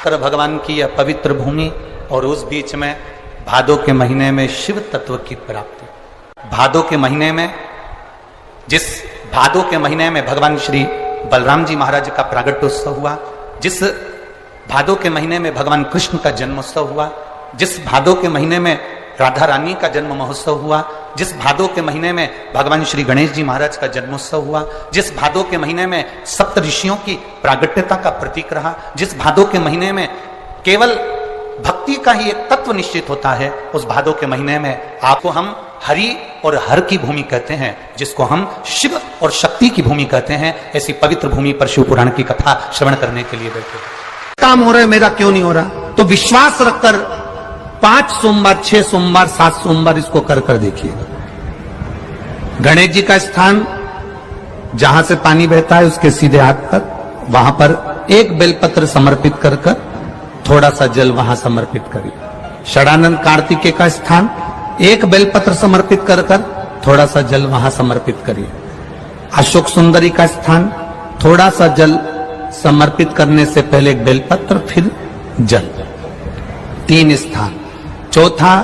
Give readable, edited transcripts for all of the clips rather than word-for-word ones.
कर भगवान की यह पवित्र भूमि और उस बीच में भादों के महीने में शिव तत्व की प्राप्ति। भादों के महीने में, जिस भादों के महीने में भगवान श्री बलराम जी महाराज का प्रागट्योत्सव हुआ, जिस भादों के महीने में भगवान कृष्ण का जन्मोत्सव हुआ, जिस भादों के महीने में राधा रानी का जन्म महोत्सव हुआ, जिस भादों के महीने में भगवान श्री गणेश जी महाराज का जन्मोत्सव हुआ, जिस भादों के महीने में सप्त ऋषियों की प्रागट्यता का प्रतीक रहा, जिस भादों के महीने में केवल भक्ति का ही एक तत्व निश्चित होता है, उस भादों के महीने में आपको हम हरि और हर की भूमि कहते हैं, जिसको हम शिव और शक्ति की भूमि कहते हैं। ऐसी पवित्र भूमि पर शिव पुराण की कथा श्रवण करने के लिए बैठे। काम हो रहा है, मेरा क्यों नहीं हो रहा? तो विश्वास रखकर 5 सोमवार, 6 सोमवार, 7 सोमवार इसको कर देखिएगा। गणेश जी का स्थान जहां से पानी बहता है उसके सीधे हाथ पर, वहां पर एक बेलपत्र समर्पित कर थोड़ा सा जल वहां समर्पित करिए। षडानंद कार्तिकेय का स्थान एक बेलपत्र समर्पित कर थोड़ा सा जल वहां समर्पित करिए। अशोक सुंदरी का स्थान थोड़ा सा जल समर्पित करने से पहले एक बेलपत्र, फिर जल। 3 स्थान। चौथा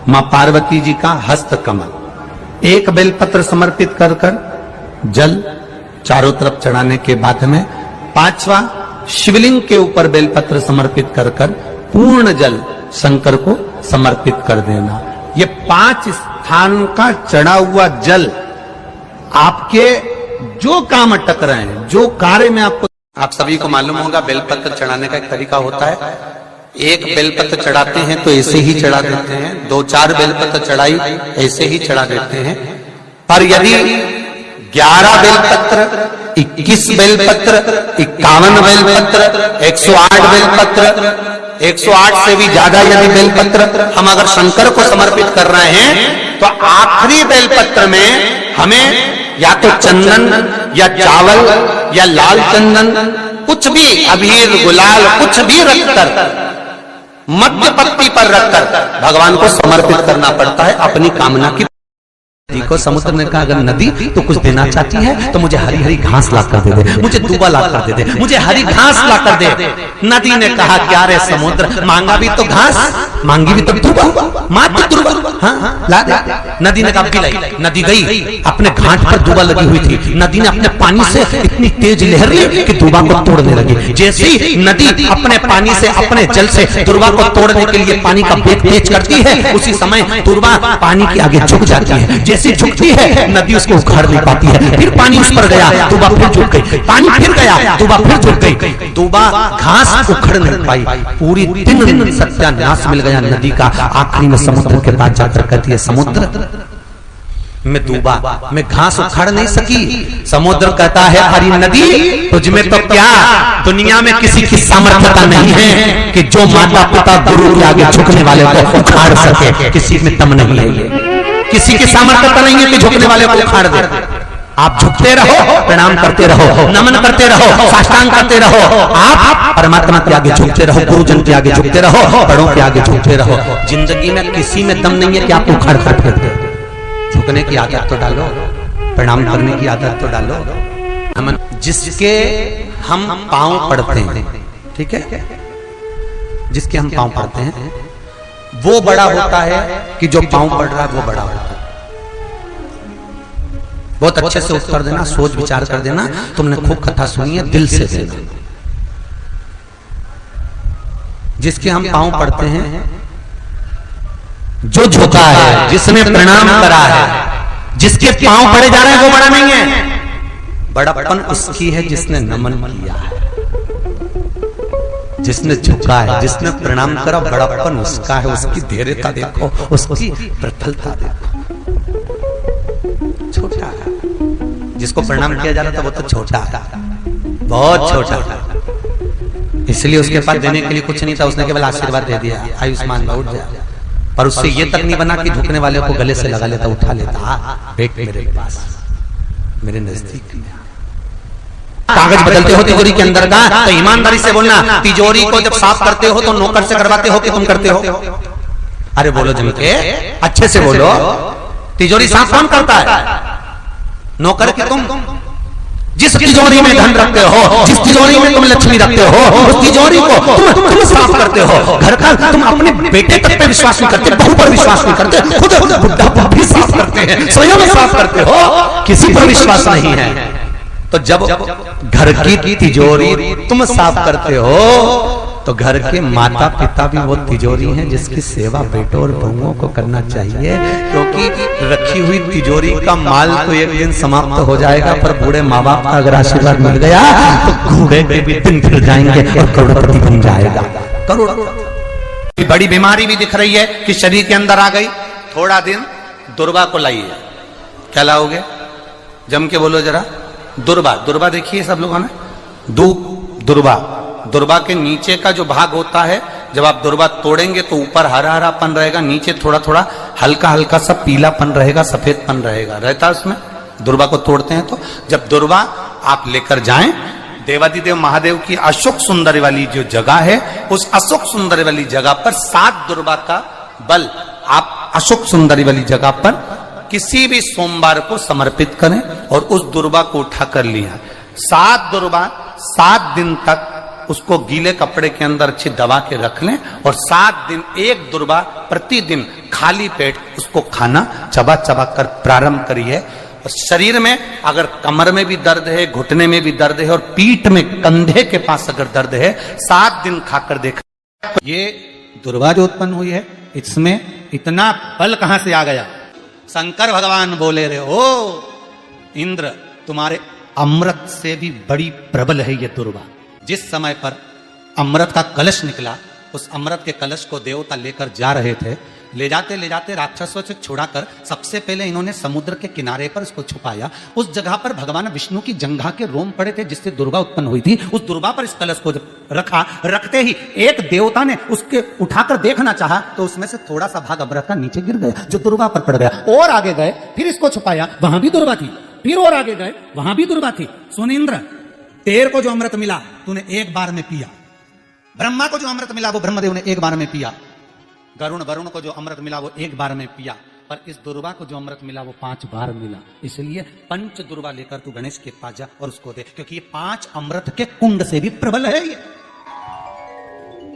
मां पार्वती जी का हस्त कमल, एक बेलपत्र समर्पित कर जल चारों तरफ चढ़ाने के बाद में 5वां शिवलिंग के ऊपर बेलपत्र समर्पित कर पूर्ण जल शंकर को समर्पित कर देना। ये 5 स्थान का चढ़ा हुआ जल आपके जो काम अटक रहे हैं, जो कार्य में आपको, आप सभी को मालूम होगा बेलपत्र चढ़ाने का एक तरीका होता है। एक बेलपत्र चढ़ाते हैं तो ऐसे ही चढ़ा देते हैं, 2-4 बेलपत्र चढ़ाई ऐसे ही चढ़ा देते हैं। पर यदि 11 बेलपत्र, 21 बेलपत्र, 51 बेलपत्र, 108 बेलपत्र, 108 से भी ज्यादा यदि बेलपत्र हम अगर शंकर को समर्पित कर रहे हैं, तो आखिरी बेलपत्र में हमें या तो चंदन या चावल या लाल चंदन, कुछ भी अबीर गुलाल कुछ भी रखकर मध्य पत्ती पर रखकर भगवान को समर्पित करना पड़ता है अपनी कामना की। नदी को समुद्र ने कहा अगर नदी तो कुछ देना चाहती है तो मुझे हरी हरी घास ला कर दे दे, मुझे दूबा ला कर दे दे, मुझे हरी घास ला कर दे। नदी ने कहा क्या रे समुद्र, मांगा भी तो घास, मांगी भी तो दूबा, मात्र दूबा, हाँ ला दे। नदी ने कहा पिलाई। नदी गई, अपने घाट पर दूबा लगी हुई थी, नदी ने अपने पानी से इतनी तेज लहर ली कि दूबा को तोड़ने लगी। जैसे ही नदी अपने पानी से, अपने जल से दूबा को तोड़ने के लिए पानी का वेग तेज करती है, उसी समय दूबा पानी के आगे झुक जाती है। जैसे झुकती है नदी उसको उखाड़ नहीं पाती है, फिर पानी उस पर गया, दूबा फिर झुक गई, पानी फिर गया, दूबा फिर झुक गई, दूबा घास उखड़ नहीं पाई। पूरी दिन सत्यानाश मिल गया नदी का। आखिरी में समुद्र के पास जाकर कहती है समुद्र मैं दूबा, मैं घास उखाड़ नहीं सकी। समुद्र कहता है हरी नदी तुझमें तो क्या दुनिया में किसी की सामर्थ्यता नहीं है कि जो माता पिता गुरु के आगे झुकने वाले को उखाड़ सके, किसी में दम नहीं है, ये किसी की सामर्थ्यता नहीं है कि झुकने वाले को उखाड़ दे। आप झुकते रहो, प्रणाम करते रहो, नमन करते रहो, साष्टांग करते रहो, आप परमात्मा के आगे झुकते रहो, गुरुजन के आगे झुकते रहो, बड़ों के आगे झुकते रहो। जिंदगी में किसी में दम नहीं है कि आप उखाड़ कर फेंक दे। झुकने की आदत तो डालो, प्रणाम करने की आदत तो डालो। नमन जिसके हम पांव पड़ते हैं, ठीक है, जिसके हम पांव पड़ते हैं वो बड़ा होता है कि जो पांव पड़ रहा है वो बड़ा होता है। बहुत अच्छे से उत्तर देना, सोच विचार कर देना। तुमने खूब कथा सुनी है, दिल से देना। जिसके हम पांव पड़ते हैं, जो झुका है, जिसने प्रणाम करा है, जिसके पांव पड़े जा रहे हैं वो बड़ा नहीं है। बड़ापन उसकी है जिसने नमन किया है, जिसने झुका है, जिसने प्रणाम करा। बड़ापन उसका है, उसकी धैर्यता देखो, उसकी प्रफुल्लता देखो। छोटा है जिसको प्रणाम किया जा रहा था वो तो छोटा है, बहुत छोटा था। इसलिए उसके पास देने के लिए कुछ नहीं था, उसने केवल आशीर्वाद दे दिया, आयुष्मान उठ जा। पर उससे ये तक नहीं बना कि झुकने वाले को गले से लगा लेता, उठा लेता, बैठ मेरे पास, मेरे नजदीक। कागज बदलते हो तिजोरी के अंदर का, तो ईमानदारी से बोलना, तिजोरी को जब साफ करते हो तो नौकर से करवाते हो कि तुम करते हो? अरे बोलो जम के, अच्छे से बोलो। तिजोरी साफ कौन करता है? नौकर के तुम? जिस तिजोरी में धन रखते हो, जिस तिजोरी में तुम लक्ष्मी रखते हो, उस तिजोरी को तुम साफ करते हो। घर का तुम अपने बेटे तक पे विश्वास नहीं करते, बहू पर विश्वास नहीं करते, खुद बुढ़ा पर भी साफ करते हैं, स्वयं साफ करते हो, किसी पर विश्वास नहीं है। तो जब घर की तिजोरी तुम साफ करते हो तो घर के माता पिता भी वो तिजोरी हैं जिसकी सेवा बेटों और बहुओं को करना चाहिए, क्योंकि रखी हुई तिजोरी का माल तो एक दिन समाप्त हो जाएगा, पर बूढ़े माँ बाप का अगर आशीर्वाद मिल गया तो घोड़े के भी दिन फिर जाएंगे और करोड़पति बन जाएगा। करोड़ बड़ी बीमारी भी दिख रही है कि शरीर के अंदर आ गई, थोड़ा दिन दुर्वा को लाइए। क्या लाओगे? जम के बोलो जरा। दुर्वा। दुर्वा देखिए सब लोगों ने, दुर्वा। दुर्वा के नीचे का जो भाग होता है, जब आप दुर्वा तोड़ेंगे तो ऊपर हरा हरापन रहेगा, नीचे थोड़ा थोड़ा हल्का हल्का सा पीलापन रहेगा, सफेदपन रहेगा, रहता है उसमें। दुर्वा को तोड़ते हैं तो जब दुर्वा आप लेकर जाएं, देवादिदेव महादेव की अशोक सुंदरी वाली जो जगह है, उस अशोक सुंदरी वाली जगह पर 7 दुर्वा का बल आप अशोक सुंदरी वाली जगह पर किसी भी सोमवार को समर्पित करें और उस दुर्वा को उठा कर लिया। 7 दुर्वा 7 दिन तक उसको गीले कपड़े के अंदर अच्छी दबा के रख लें और 7 दिन एक दुर्वा प्रतिदिन खाली पेट उसको खाना चबा चबा कर प्रारंभ करिए। और शरीर में अगर कमर में भी दर्द है, घुटने में भी दर्द है और पीठ में कंधे के पास अगर दर्द है, 7 दिन खाकर देखा। ये दुर्वा जो उत्पन्न हुई है, इसमें इतना बल कहां से आ गया? शंकर भगवान बोले रहे हो इंद्र, तुम्हारे अमृत से भी बड़ी प्रबल है ये दुर्वा। जिस समय पर अमृत का कलश निकला, उस अमृत के कलश को देवता लेकर जा रहे थे, ले जाते राक्षसों से छुड़ाकर सबसे पहले इन्होंने समुद्र के किनारे पर इसको छुपाया। उस जगह पर भगवान विष्णु की जंघा के रोम पड़े थे जिससे दुर्वा उत्पन्न हुई थी। उस दुर्वा पर इस कलश को रखा, रखते ही एक देवता ने उसके उठाकर देखना चाहा तो उसमें से थोड़ा सा भाग अमृत का नीचे गिर गया, जो दुर्वा पर पड़ गया। और आगे गए, फिर इसको छुपाया, वहां भी दुर्वा थी। फिर और आगे गए, वहां भी दुर्वा थी। सुन इंद्र, तेरे को जो अमृत मिला तूने एक बार में पिया। ब्रह्मा को जो अमृत मिला वो ब्रह्मदेव ने एक बार में पिया। वरुण को जो अमृत मिला वो एक बार में पिया। पर इस दुर्वा को जो अमृत मिला वो 5 बार मिला। इसलिए 5 दुर्वा लेकर तू गणेश के पास जा और उसको दे, क्योंकि ये 5 अमृत के कुंड से भी प्रबल है। ये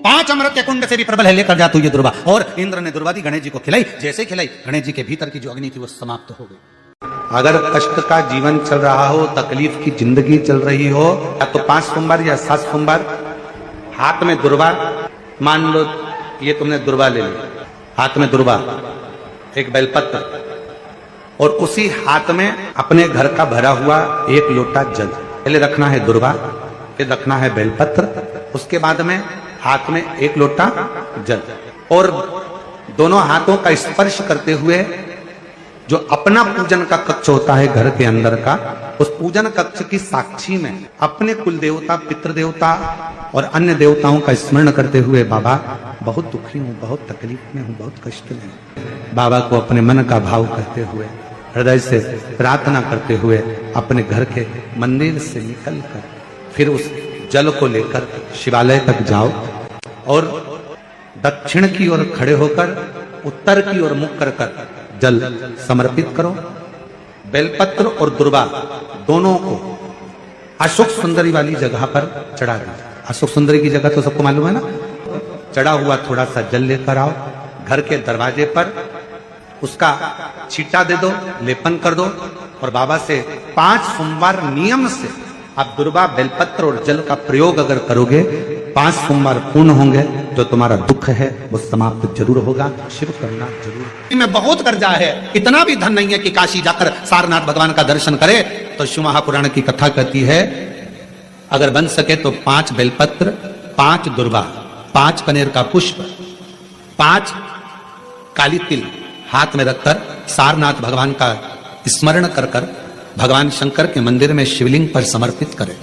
5 अमृत के कुंड से भी प्रबल है, लेकर जा तू ये दुर्वा। और इंद्र ने दुर्वा दी, गणेश जी को खिलाई। जैसे खिलाई, गणेश जी के भीतर की जो अग्नि थी वो समाप्त हो गई। अगर कष्ट का जीवन चल रहा हो, तकलीफ की जिंदगी चल रही हो, या तो 5 सोमवार या 7 सोमवार हाथ में दुर्वा, मान लो ये तुमने दुर्वा ले ली, हाथ में दुर्वा, एक बेलपत्र, और उसी हाथ में अपने घर का भरा हुआ 1 लोटा जल। पहले रखना है दुर्वा, फिर रखना है बेलपत्र, उसके बाद में हाथ में 1 लोटा जल, और दोनों हाथों का स्पर्श करते हुए जो अपना पूजन का कक्ष होता है घर के अंदर का, उस पूजन कक्ष की साक्षी में अपने कुल देवता, पितृ देवता और अन्य देवताओं का स्मरण करते हुए, बाबा बहुत दुखी हूँ, बहुत तकलीफ में हूँ, बहुत कष्ट में हूँ, बाबा को अपने मन का भाव कहते हुए, हृदय से प्रार्थना करते हुए अपने घर के मंदिर से निकल कर फिर उस जल को लेकर शिवालय तक जाओ और दक्षिण की ओर खड़े होकर उत्तर की ओर मुख कर जल समर्पित करो। बेलपत्र और दुर्वा दोनों को अशोक सुंदरी वाली जगह पर चढ़ा दो। अशोक सुंदरी की जगह तो सबको मालूम है ना। चढ़ा हुआ थोड़ा सा जल लेकर आओ, घर के दरवाजे पर उसका छींटा दे दो, लेपन कर दो, और बाबा से 5 सोमवार नियम से आप दुर्वा, बेलपत्र और जल का प्रयोग अगर करोगे, 5 सोमवार पूर्ण होंगे, जो तुम्हारा दुख है वो समाप्त जरूर होगा। शिव करना जरूर। में बहुत कर्जा है, इतना भी धन नहीं है कि काशी जाकर सारनाथ भगवान का दर्शन करे। तो शिव महापुराण की कथा कहती है, अगर बन सके तो 5 बेलपत्र, 5 दुर्वा, 5 कनेर का पुष्प, 5 काली तिल हाथ में रखकर सारनाथ भगवान का स्मरण कर कर भगवान शंकर के मंदिर में शिवलिंग पर समर्पित करें,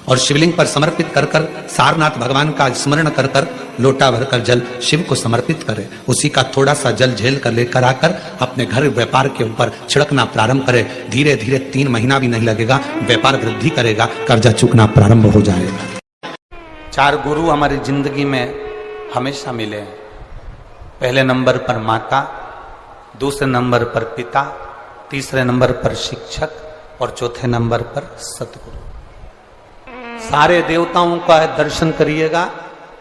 और शिवलिंग पर समर्पित कर कर सारनाथ भगवान का स्मरण कर कर लोटा भरकर जल शिव को समर्पित करें। उसी का थोड़ा सा जल झेल कर लेकर आकर अपने घर व्यापार के ऊपर छिड़कना प्रारंभ करें। धीरे धीरे 3 महीना भी नहीं लगेगा, व्यापार वृद्धि करेगा, कर्जा चुकना प्रारंभ हो जाएगा। 4 गुरु हमारी जिंदगी में हमेशा मिले हैं। पहले नंबर पर माता, दूसरे नंबर पर पिता, तीसरे नंबर पर शिक्षक और चौथे नंबर पर सतगुरु। सारे देवताओं का दर्शन करिएगा,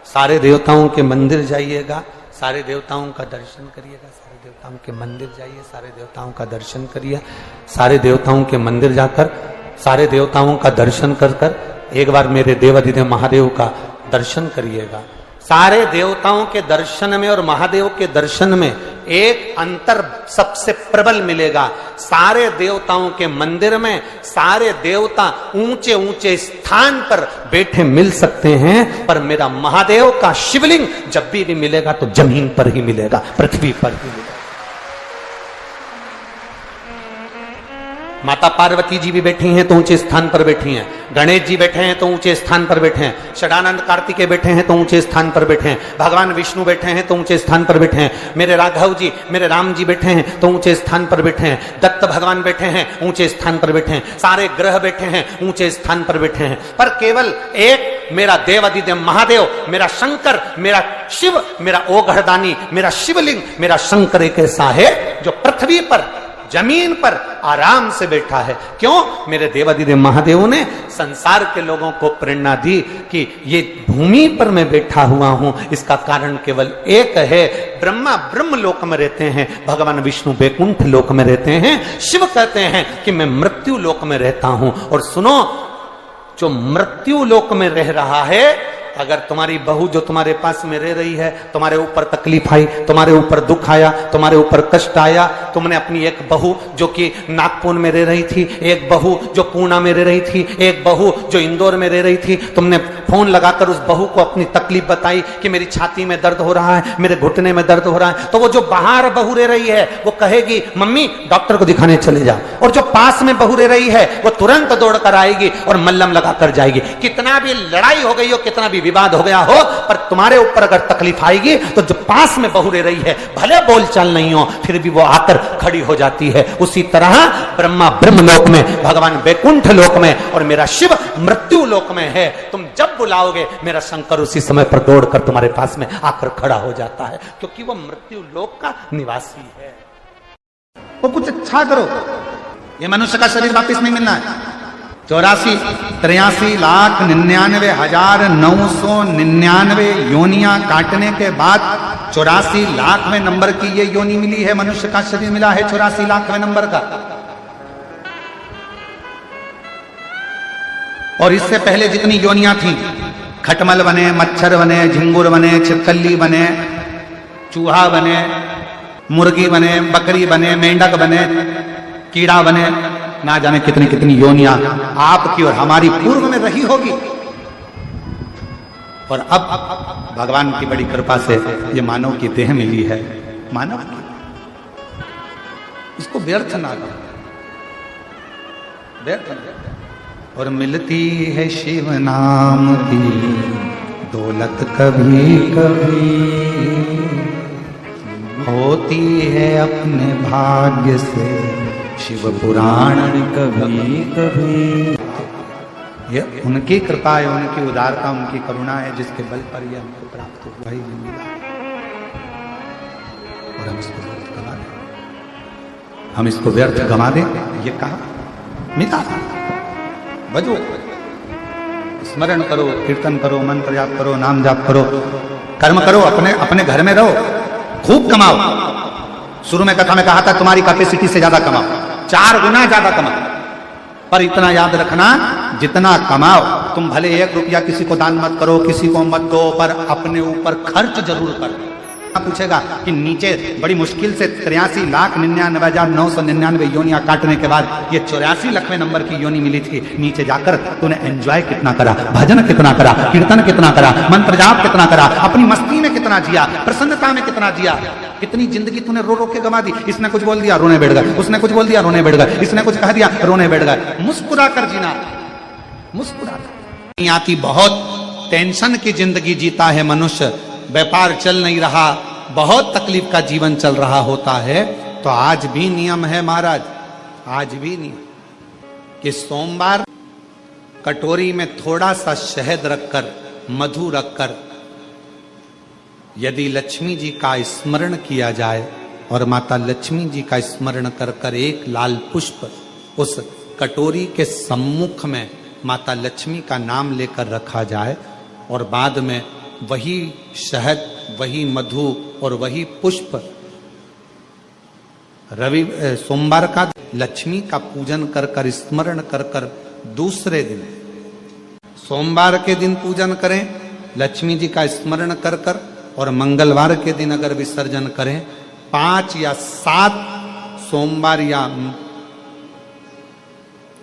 सारे देवताओं के मंदिर जाइएगा, सारे देवताओं का दर्शन करिएगा, सारे देवताओं के मंदिर जाइए, सारे देवताओं का दर्शन करिए, सारे देवताओं के मंदिर जाकर सारे देवताओं का दर्शन कर कर एक बार मेरे देवाधिदेव महादेव का दर्शन करिएगा। सारे देवताओं के दर्शन में और महादेव के दर्शन में एक अंतर सबसे प्रबल मिलेगा। सारे देवताओं के मंदिर में सारे देवता ऊंचे ऊंचे स्थान पर बैठे मिल सकते हैं, पर मेरा महादेव का शिवलिंग जब भी मिलेगा तो जमीन पर ही मिलेगा, पृथ्वी पर ही मिलेगा। माता पार्वती जी भी बैठी हैं तो ऊंचे स्थान पर बैठी हैं, गणेश जी बैठे हैं तो ऊंचे स्थान पर बैठे हैं, षडानंद कार्तिकेय बैठे हैं तो ऊंचे स्थान पर बैठे हैं, भगवान विष्णु बैठे हैं तो ऊंचे स्थान पर बैठे हैं, मेरे राघव जी मेरे राम जी बैठे हैं तो ऊंचे स्थान पर बैठे हैं, दत्त भगवान बैठे हैं ऊंचे स्थान पर बैठे हैं, सारे ग्रह बैठे हैं ऊंचे स्थान पर बैठे हैं, पर केवल एक मेरा देवाधिदेव महादेव, मेरा शंकर, मेरा शिव, मेरा ओघड़दानी, मेरा शिवलिंग, मेरा शंकर एक ऐसा है जो पृथ्वी पर जमीन पर आराम से बैठा है। क्यों? मेरे देवाधिदेव महादेव ने संसार के लोगों को प्रेरणा दी कि ये भूमि पर मैं बैठा हुआ हूं, इसका कारण केवल एक है। ब्रह्मा ब्रह्म लोक में रहते हैं, भगवान विष्णु बैकुंठ लोक में रहते हैं, शिव कहते हैं कि मैं मृत्यु लोक में रहता हूं। और सुनो, जो मृत्यु लोक में रह रहा है, अगर तुम्हारी बहू जो तुम्हारे पास में रह रही है, तुम्हारे ऊपर तकलीफ आई, तुम्हारे ऊपर दुख आया, तुम्हारे ऊपर कष्ट आया, तुमने अपनी एक बहू जो कि नागपुर में रह रही थी, एक बहू जो पूना में रह रही थी, एक बहू जो इंदौर में रह रही थी, तुमने फोन लगाकर उस बहू को अपनी तकलीफ बताई कि मेरी छाती में दर्द हो रहा है, मेरे घुटने में दर्द हो रहा है, तो वो जो बाहर बहू रह रही है वो कहेगी मम्मी डॉक्टर को दिखाने चले जाओ, और जो पास में बहू रह रही है वो तुरंत दौड़ कर आएगी और मल्लम लगाकर जाएगी। कितना भी लड़ाई हो गई हो, कितना भी विवाद हो गया हो, पर तुम्हारे ऊपर अगर तकलीफ आएगी तो जो पास में बहू रह रही है, भले बोलचाल नहीं हो, फिर भी वो आकर खड़ी हो जाती है। उसी तरह ब्रह्मा ब्रह्म लोक में, भगवान बैकुंठ लोक में और मेरा शिव मृत्यु लोक में है। तुम जब बुलाओगे मेरा शंकर उसी समय पर दौड़कर तुम्हारे पास में आकर खड़ा हो जाता है, क्योंकि वो मृत्यु लोक का निवासी है। वो कुछ अच्छा करो, ये मनुष्य का शरीर वापस नहीं मिलना है। 84,93,999 योनियां काटने के बाद 84,00,000वें नंबर की ये योनि मिली है, मनुष्य का शरीर मिला है 84,00,000वें नंबर का। और इससे पहले जितनी योनियां थी, खटमल बने, मच्छर बने, झिंगुर बने, छिपकली बने, चूहा बने, मुर्गी बने, बकरी बने, मेंढक बने, कीड़ा बने, ना जाने कितनी कितनी योनियां आपकी और हमारी पूर्व में रही होगी। और अब भगवान की बड़ी कृपा से ये मानव की देह मिली है, मानव की, इसको व्यर्थ ना करो, व्यर्थ ना। और मिलती है शिव नाम की दौलत कभी कभी, होती है अपने भाग्य से शिव पुराण कभी कभी। ये उनकी कृपा है, उनकी उदारता, उनकी करुणा है, जिसके बल पर यह हमको प्राप्त हुआ ही मिला। और हम इसको व्यर्थ गवा दें, हम इसको व्यर्थ गवा दें, ये कहा मिला। बजो, स्मरण करो, कीर्तन करो, मंत्र जाप करो, नाम जाप करो, कर्म करो, अपने अपने घर में रहो, खूब कमाओ। शुरू में कथा में कहा था तुम्हारी कैपेसिटी से ज्यादा कमाओ, 4 गुना ज्यादा कमाओ, पर इतना याद रखना जितना कमाओ तुम भले 1 रुपया किसी को दान मत करो, किसी को मत दो, पर अपने ऊपर खर्च जरूर करो। पूछेगा कि नीचे बड़ी मुश्किल से 83,99,999 योनियां काटने के बाद ये 84,00,000वें नंबर की योनि मिली थी, नीचे जाकर तूने एंजॉय कितना करा, भजन कितना करा, कीर्तन कितना करा, मंत्र जाप कितना करा, अपनी मस्ती में कितना जिया, प्रसन्नता में कितना जिया। कितनी जिंदगी तूने रो रो के गवा दी। इसने कुछ बोल दिया रोने बैठ गए, उसने कुछ बोल दिया रोने बैठ गए, इसने कुछ कह दिया रोने बैठ गए। मुस्कुरा कर जीना, मुस्कुरा कर। आती बहुत टेंशन की जिंदगी जीता है मनुष्य, व्यापार चल नहीं रहा, बहुत तकलीफ का जीवन चल रहा होता है, तो आज भी नियम है महाराज, आज भी नियम कि सोमवार कटोरी में थोड़ा सा शहद रखकर, मधु रखकर, यदि लक्ष्मी जी का स्मरण किया जाए और माता लक्ष्मी जी का स्मरण कर कर एक लाल पुष्प उस कटोरी के सम्मुख में माता लक्ष्मी का नाम लेकर रखा जाए और बाद में वही शहद, वही मधु और वही पुष्प सोमवार का लक्ष्मी का पूजन कर कर, स्मरण कर कर, दूसरे दिन सोमवार के दिन पूजन करें, लक्ष्मी जी का स्मरण कर कर, और मंगलवार के दिन अगर विसर्जन करें, 5 या 7 सोमवार या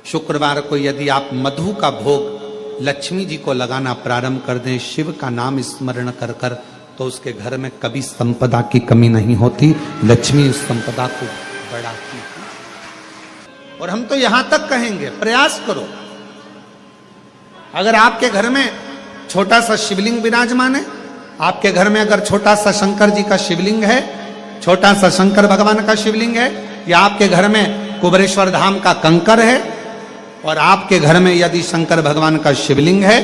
शुक्रवार को यदि आप मधु का भोग लक्ष्मी जी को लगाना प्रारंभ कर दें, शिव का नाम स्मरण कर कर, तो उसके घर में कभी संपदा की कमी नहीं होती, लक्ष्मी उस संपदा को बढ़ाती है। और हम तो यहां तक कहेंगे, प्रयास करो, अगर आपके घर में छोटा सा शिवलिंग विराजमान है, आपके घर में अगर छोटा सा शंकर जी का शिवलिंग है, छोटा सा शंकर भगवान का शिवलिंग है, या आपके घर में कुबेरेश्वर धाम का कंकर है, और आपके घर में यदि शंकर भगवान का शिवलिंग है,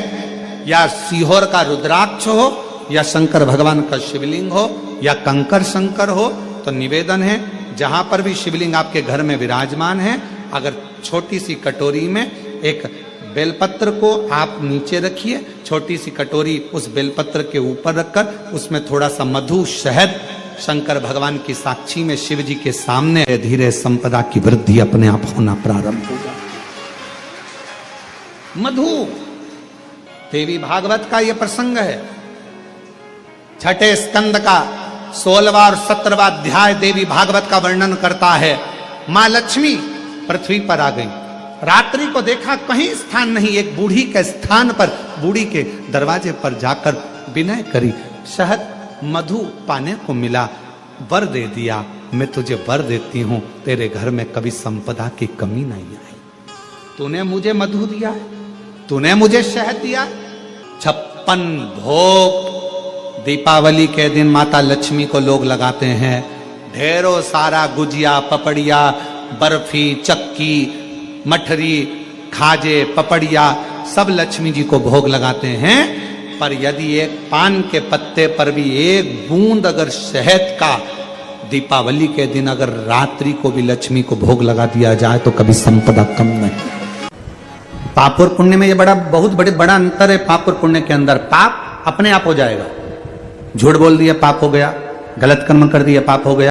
या सीहोर का रुद्राक्ष हो, या शंकर भगवान का शिवलिंग हो, या कंकर शंकर हो, तो निवेदन है, जहां पर भी शिवलिंग आपके घर में विराजमान है, अगर छोटी सी कटोरी में एक बेलपत्र को आप नीचे रखिए, छोटी सी कटोरी उस बेलपत्र के ऊपर रखकर उसमें थोड़ा सा मधु, शहद, शंकर भगवान की साक्षी में शिव जी के सामने, धीरे संपदा की वृद्धि अपने आप होना प्रारंभ होगा। मधु, देवी भागवत का यह प्रसंग है, छठे स्कंद का 16वां और 17वां अध्याय देवी भागवत का वर्णन करता है। मां लक्ष्मी पृथ्वी पर आ गई, रात्रि को देखा कहीं स्थान नहीं, एक बूढ़ी के स्थान पर, बूढ़ी के दरवाजे पर जाकर विनय करी, शहद मधु पाने को मिला, वर दे दिया, मैं तुझे वर देती हूं, तेरे घर में कभी संपदा की कमी नहीं आई। तूने मुझे मधु दिया है, तूने मुझे शहद दिया। 56 भोग दीपावली के दिन माता लक्ष्मी को लोग लगाते हैं, ढेरों सारा गुजिया, पपड़िया, बर्फी, चक्की, मठरी, खाजे, पपड़िया सब लक्ष्मी जी को भोग लगाते हैं। पर यदि एक पान के पत्ते पर भी एक बूंद अगर शहद का दीपावली के दिन अगर रात्रि को भी लक्ष्मी को भोग लगा दिया जाए तो कभी संपदा कम नहीं। पाप और पुण्य में ये बहुत बड़ा अंतर है। पाप और पुण्य के अंदर पाप अपने आप हो जाएगा, झूठ बोल दिया पाप हो गया, गलत कर्म कर दिया पाप हो गया,